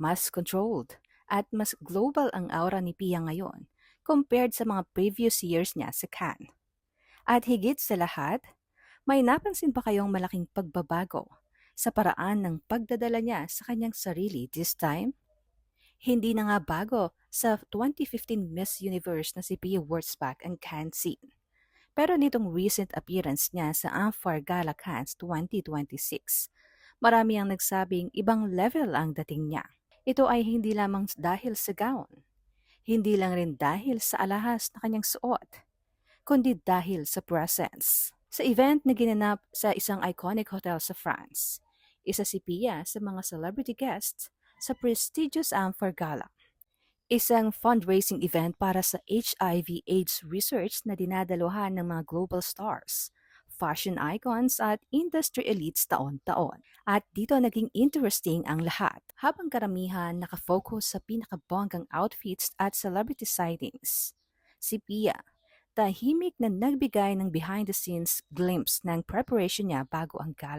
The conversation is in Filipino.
Mas controlled at mas global ang aura ni Pia ngayon compared sa mga previous years niya sa Cannes. At higit sa lahat, may napansin pa kayong malaking pagbabago sa paraan ng pagdadala niya sa kanyang sarili this time? Hindi na nga bago sa 2015 Miss Universe na si Pia Wurtzbach ang Cannes scene. Pero nitong recent appearance niya sa Amphar Gala Cannes 2026, marami ang nagsabing ibang level ang dating niya. Ito ay hindi lamang dahil sa gown, hindi lang rin dahil sa alahas na kanyang suot, kundi dahil sa presence. Sa event na ginanap sa isang iconic hotel sa France, isa si Pia sa mga celebrity guests sa prestigious Amphar Gala. Isang fundraising event para sa HIV/AIDS research na dinadaluhan ng mga global stars, fashion icons at industry elites taon-taon. At dito naging interesting ang lahat habang karamihan nakafocus sa pinakabonggang outfits at celebrity sightings. Si Pia, tahimik na nagbigay ng behind-the-scenes glimpse ng preparation niya bago ang gala.